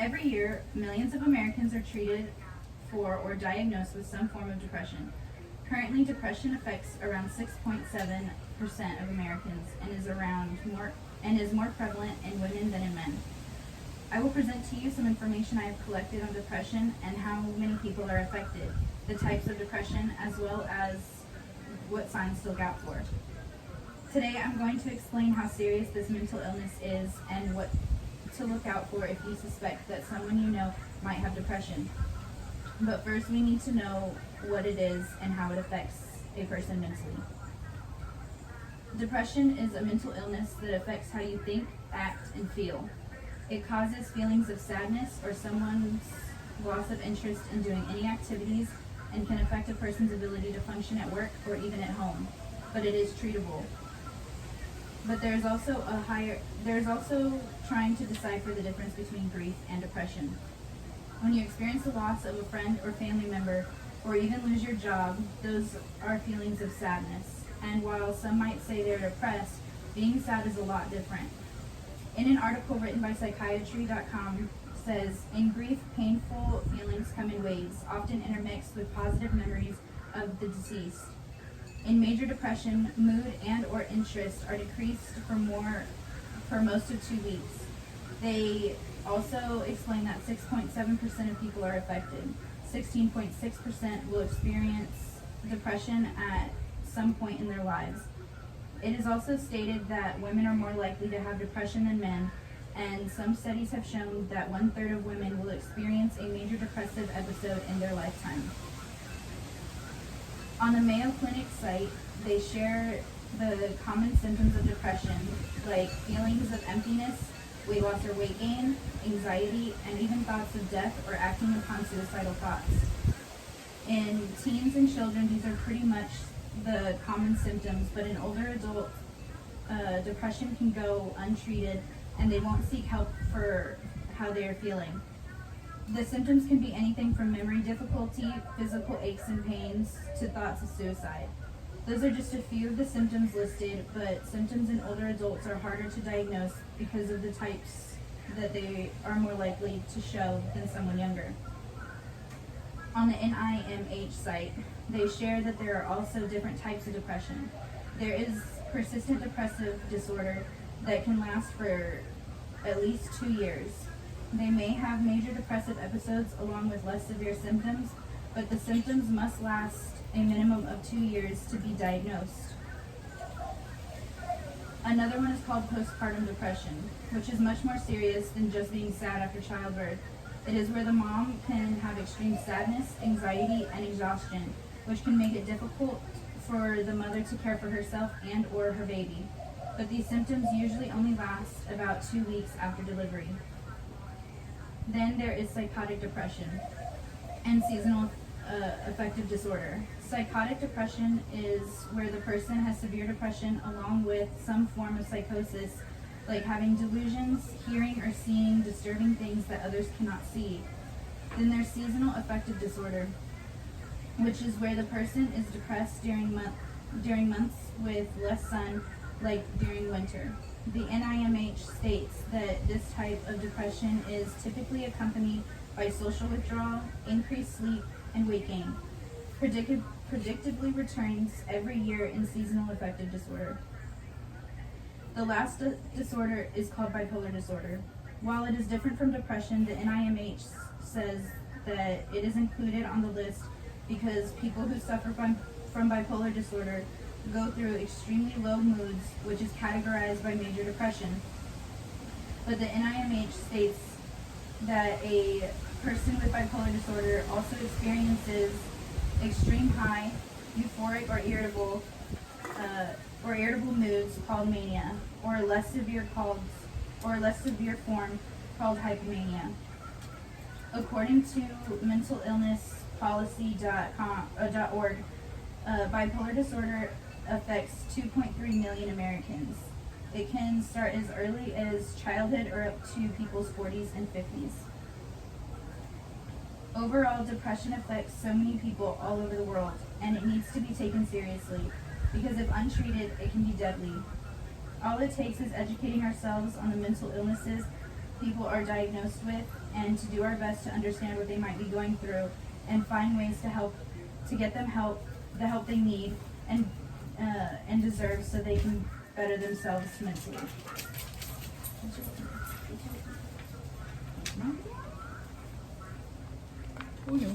Every year, millions of Americans are treated for or diagnosed with some form of depression. Currently, depression affects around 6.7% of Americans and is more prevalent in women than in men. I will present to you some information I have collected on depression and how many people are affected, the types of depression, as well as what signs to look out for. Today, I'm going to explain how serious this mental illness is and what to look out for if you suspect that someone you know might have depression. But first, we need to know what it is and how it affects a person mentally. Depression is a mental illness that affects how you think, act, and feel. It causes feelings of sadness or someone's loss of interest in doing any activities and can affect a person's ability to function at work or even at home, but it is treatable. But there's also trying to decipher the difference between grief and depression. When you experience the loss of a friend or family member, or even lose your job, those are feelings of sadness. And while some might say they're depressed, being sad is a lot different. In an article written by Psychiatry.com says, in grief, painful feelings come in waves, often intermixed with positive memories of the deceased. In major depression, mood and or interest are decreased for most of 2 weeks. They also explain that 6.7% of people are affected. 16.6% will experience depression at some point in their lives. It is also stated that women are more likely to have depression than men, and some studies have shown that 1/3 of women will experience a major depressive episode in their lifetime. On the Mayo Clinic site, they share the common symptoms of depression, like feelings of emptiness, weight loss or weight gain, anxiety, and even thoughts of death or acting upon suicidal thoughts. In teens and children, these are pretty much the common symptoms, but in older adults, depression can go untreated and they won't seek help for how they are feeling. The symptoms can be anything from memory difficulty, physical aches and pains, to thoughts of suicide. Those are just a few of the symptoms listed, but symptoms in older adults are harder to diagnose because of the types that they are more likely to show than someone younger. On the NIMH site, they share that there are also different types of depression. There is persistent depressive disorder that can last for at least 2 years. They may have major depressive episodes along with less severe symptoms, but the symptoms must last a minimum of 2 years to be diagnosed. Another one is called postpartum depression, which is much more serious than just being sad after childbirth. It is where the mom can have extreme sadness, anxiety, and exhaustion, which can make it difficult for the mother to care for herself and or her baby. But these symptoms usually only last about 2 weeks after delivery. Then there is psychotic depression and seasonal affective disorder. Psychotic depression is where the person has severe depression along with some form of psychosis, like having delusions, hearing or seeing disturbing things that others cannot see. Then there's seasonal affective disorder, which is where the person is depressed during months with less sun, like during winter. The NIMH states that this type of depression is typically accompanied by social withdrawal, increased sleep, and weight gain. Predictably returns every year in seasonal affective disorder. The last disorder is called bipolar disorder. While it is different from depression, the NIMH says that it is included on the list because people who suffer from bipolar disorder go through extremely low moods, which is categorized by major depression. But the NIMH states that a person with bipolar disorder also experiences extreme high, euphoric or irritable moods called mania, or a less severe form called hypomania. According to mentalillnesspolicy.org, bipolar disorder affects 2.3 million Americans. It can start as early as childhood or up to people's 40s and 50s. Overall, depression affects so many people all over the world, and it needs to be taken seriously, because if untreated, it can be deadly. All it takes is educating ourselves on the mental illnesses people are diagnosed with, and to do our best to understand what they might be going through and find ways to get them the help they need and deserve so they can better themselves mentally. Uno.